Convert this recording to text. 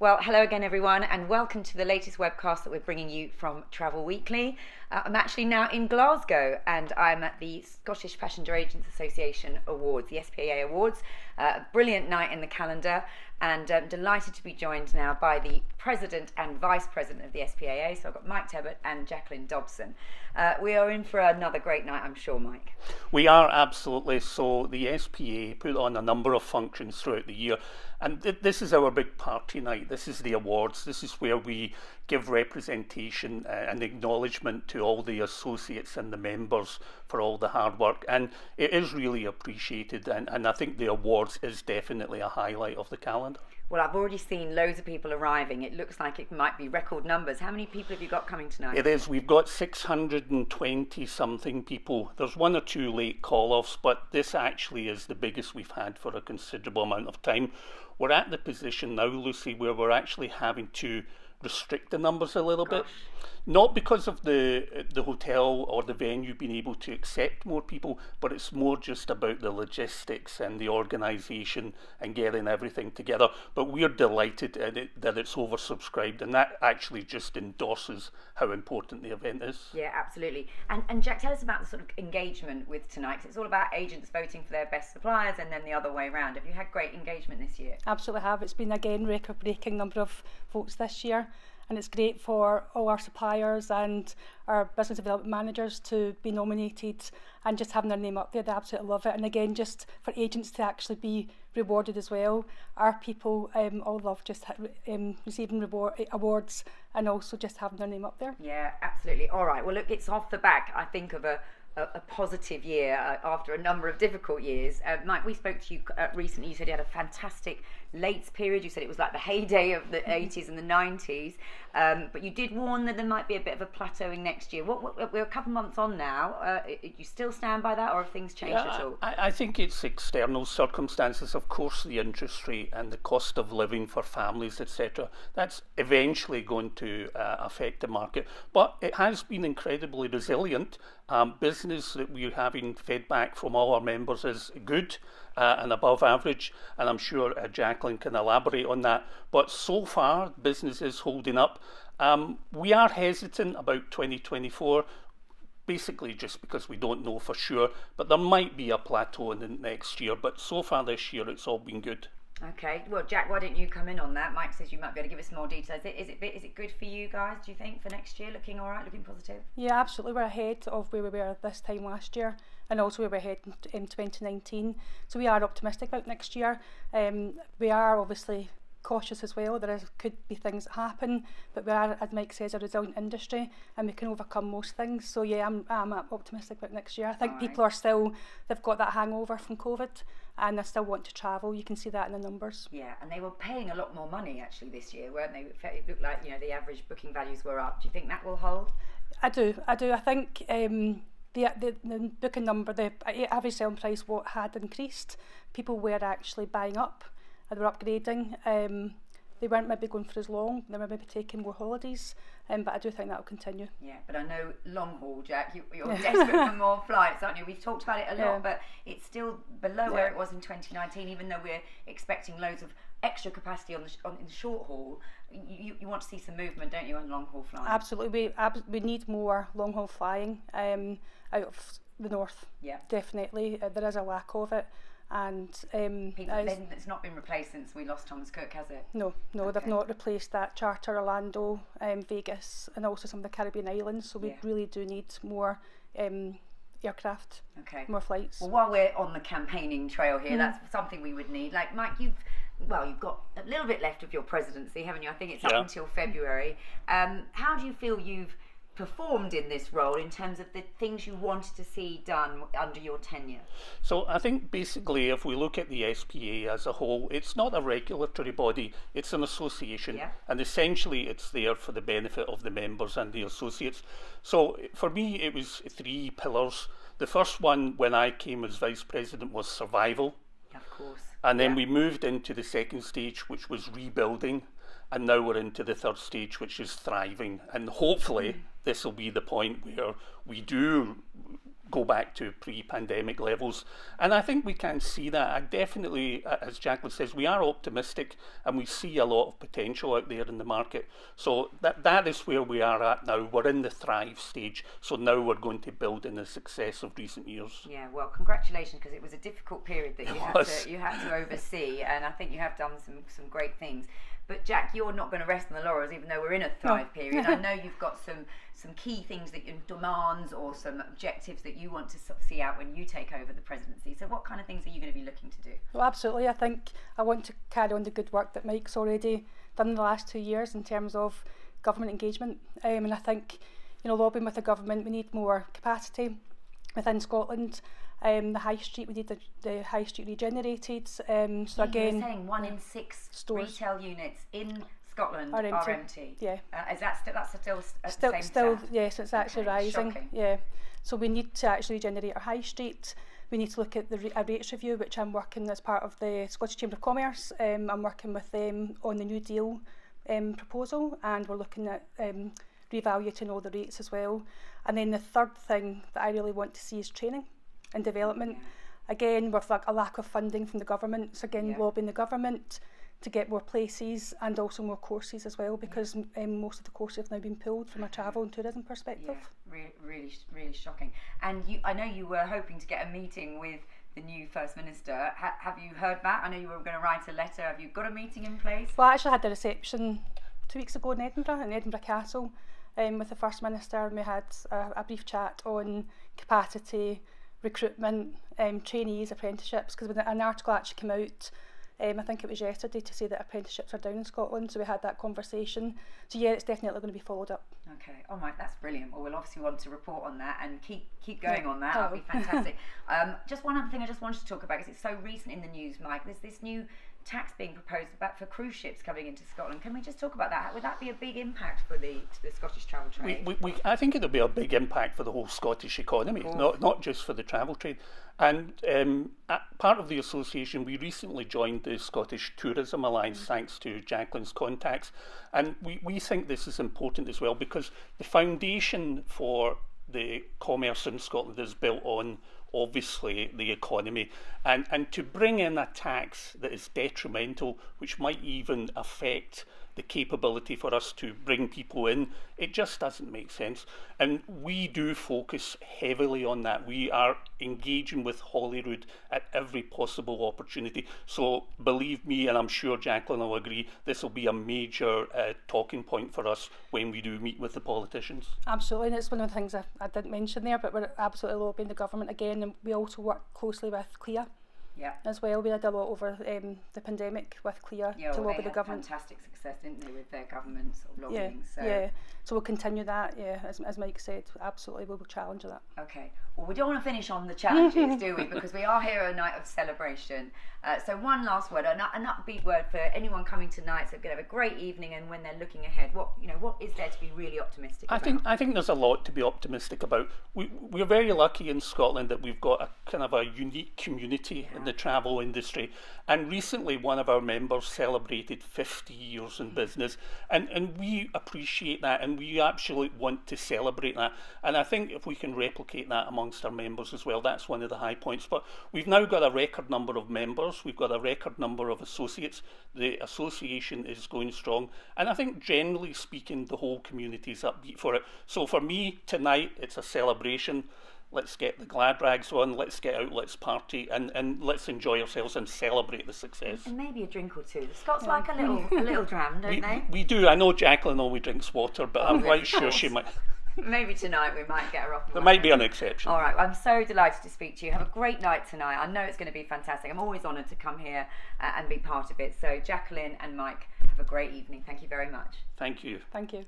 Well, hello again, everyone, and welcome to the latest webcast that we're bringing you from Travel Weekly. I'm actually now in Glasgow, and I'm at the Scottish Passenger Agents Association Awards, the SPAA Awards. A brilliant night in the calendar, and I'm delighted to be joined now by the President and Vice President of the SPAA. So I've got Mike Tibbert and Jacqueline Dobson. We are in for another great night, I'm sure, Mike. We are, absolutely. So the SPA put on a number of functions throughout the year, and this is our big party night. This is the awards. This is where we give representation and acknowledgement to all the associates and the members for all the hard work, and it is really appreciated, and I think the awards is definitely a highlight of the calendar. Well, I've already seen loads of people arriving. It looks like it might be record numbers. How many people have you got coming tonight? It is. We've got 620 something people. There's one or two late call-offs, but this actually is the biggest we've had for a considerable amount of time. We're at the position now, Lucy, where we're actually having to restrict the numbers a little bit. Not because of the hotel or the venue being able to accept more people, but it's more just about the logistics and the organisation and getting everything together. But we're delighted that it's oversubscribed, and that actually just endorses how important the event is. Yeah, absolutely. And Jack, tell us about the sort of engagement with tonight, 'cause it's all about agents voting for their best suppliers and then the other way around. Have you had great engagement this year? Absolutely have. It's been, again, record-breaking number of votes this year. And it's great for all our suppliers and our business development managers to be nominated and just having their name up there. They absolutely love it. And again, just for agents to actually be rewarded as well. Our people all love just receiving awards and also just having their name up there. Yeah, absolutely. All right. Well, look, it's off the back, I think, of a positive year after a number of difficult years. Mike, we spoke to you recently. You said you had a fantastic late period. You said it was like the heyday of the 80s and the 90s. But you did warn that there might be a bit of a plateauing next year. We're a couple of months on now. You still stand by that, or have things changed at all? I think it's external circumstances. Of course, the interest rate and the cost of living for families, etc. That's eventually going to affect the market. But it has been incredibly resilient. Business that we're having feedback from all our members is good and above average, and I'm sure Jacqueline can elaborate on that. But so far, business is holding up. We are hesitant about 2024, basically just because we don't know for sure, but there might be a plateau in the next year. But so far this year, it's all been good. Okay, well, Jack, why don't you come in on that? Mike says you might be able to give us more details. Is it good for you guys, do you think, for next year? Looking all right, looking positive? Yeah, absolutely. We're ahead of where we were this time last year, and also we were ahead in 2019. So we are optimistic about next year. We are obviously cautious as well. Could be things that happen, but we are, as Mike says, a resilient industry, and we can overcome most things. So yeah, I'm optimistic about next year. I think people are still, they've got that hangover from COVID, and they still want to travel. You can see that in the numbers. Yeah, and they were paying a lot more money actually this year, weren't they? It looked like, the average booking values were up. Do you think that will hold? I do. I think the booking number, the average selling price, had increased. People were actually buying up. They were upgrading. They weren't maybe going for as long. They were maybe taking more holidays. But I do think that will continue. Yeah, but I know long haul, Jack, you're desperate for more flights, aren't you? We've talked about it a lot, but it's still below where it was in 2019, even though we're expecting loads of extra capacity in the short haul. You want to see some movement, don't you, on long haul flying? Absolutely. We need more long haul flying out of the north. Yeah, definitely. There is a lack of it. And it's not been replaced since we lost Thomas Cook, has it? No, okay. They've not replaced that charter Orlando, Vegas, and also some of the Caribbean islands. So we really do need more aircraft, more flights. Well, while we're on the campaigning trail here, that's something we would need. Like, Mike, you've got a little bit left of your presidency, haven't you? I think it's up until February. How do you feel you've performed in this role in terms of the things you wanted to see done under your tenure? So I think basically if we look at the SPA as a whole, it's not a regulatory body, it's an association, and essentially it's there for the benefit of the members and the associates. So for me it was 3 pillars. The first one when I came as Vice President was survival. Of course. And then we moved into the second stage, which was rebuilding. And now we're into the third stage, which is thriving. And hopefully this will be the point where we do go back to pre-pandemic levels. And I think we can see that. I definitely, as Jacqueline says, we are optimistic and we see a lot of potential out there in the market. So that is where we are at now. We're in the thrive stage. So now we're going to build in the success of recent years. Yeah, well, congratulations, because it was a difficult period that you had to oversee, and I think you have done some great things. But Jack, you're not going to rest on the laurels, even though we're in a thrive period. I know you've got some key things that you demands or some objectives that you want to see out when you take over the presidency. So what kind of things are you going to be looking to do? Well, absolutely. I think I want to carry on the good work that Mike's already done in the last 2 years in terms of government engagement. And I think, lobbying with the government, we need more capacity within Scotland. The high street, we need the high street regenerated. So again, you're saying 1 in 6 stores, retail units in Scotland are empty. Yeah. Is that's still at the same still stat? Yes, it's actually rising. Shocking. Yeah. So we need to actually regenerate our high street. We need to look at a rates review, which I'm working as part of the Scottish Chamber of Commerce. I'm working with them on the New Deal proposal, and we're looking at reevaluating all the rates as well. And then the third thing that I really want to see is training and development. Again, with a lack of funding from the government, so again, lobbying the government to get more places and also more courses as well, because most of the courses have now been pulled from a travel and tourism perspective. Yeah, really shocking. And I know you were hoping to get a meeting with the new First Minister. Have you heard back? I know you were going to write a letter. Have you got a meeting in place? Well, I actually had the reception 2 weeks ago in Edinburgh Castle, with the First Minister, and we had a brief chat on capacity, recruitment, trainees, apprenticeships, because an article actually came out, I think it was yesterday, to say that apprenticeships are down in Scotland, so we had that conversation. So yeah, it's definitely going to be followed up. Okay, all right, that's brilliant. Well, we'll obviously want to report on that and keep going on that. That'll be fantastic. Just one other thing I just wanted to talk about, because it's so recent in the news, Mike. There's this new tax being proposed for cruise ships coming into Scotland. Can we just talk about that? Would that be a big impact to the Scottish travel trade? I think it'll be a big impact for the whole Scottish economy, not just for the travel trade. And part of the association, we recently joined the Scottish Tourism Alliance, thanks to Jacqueline's contacts. And we think this is important as well, because the foundation for the commerce in Scotland is built on, obviously, the economy, and to bring in a tax that is detrimental, which might even affect the capability for us to bring people in, it just doesn't make sense. And we do focus heavily on that. We are engaging with Holyrood at every possible opportunity. So believe me, and I'm sure Jacqueline will agree, this will be a major talking point for us when we do meet with the politicians. Absolutely, and it's one of the things I didn't mention there, but we're absolutely lobbying the government again, and we also work closely with CLIA. Yeah. As well, we did a lot over the pandemic with CLIA to lobby the government. Fantastic success, didn't they, with their government sort of lobbying? So we'll continue that. Yeah, as Mike said, absolutely, we will challenge that. Okay. Well, we don't want to finish on the challenges, do we? Because we are here a night of celebration. So one last word, an upbeat word for anyone coming tonight, so going to have a great evening, and when they're looking ahead, what is there to be really optimistic about? I think there's a lot to be optimistic about. We're very lucky in Scotland that we've got a kind of a unique community in the travel industry, and recently one of our members celebrated 50 years in business, and we appreciate that, and we absolutely want to celebrate that. And I think if we can replicate that amongst our members as well, that's one of the high points. But we've now got a record number of members, we've got a record number of associates, the association is going strong, and I think generally speaking the whole community is upbeat for it. So for me tonight, it's a celebration. Let's get the glad rags on, let's get out, let's party, and let's enjoy ourselves and celebrate the success. And maybe a drink or two. The Scots like a little dram, don't they? We do. I know Jacqueline only drinks water, but I'm quite sure she might. Maybe tonight we might get her off. There might be an exception. All right, I'm so delighted to speak to you. Have a great night tonight. I know it's going to be fantastic. I'm always honoured to come here and be part of it. So Jacqueline and Mike, have a great evening. Thank you very much. Thank you. Thank you.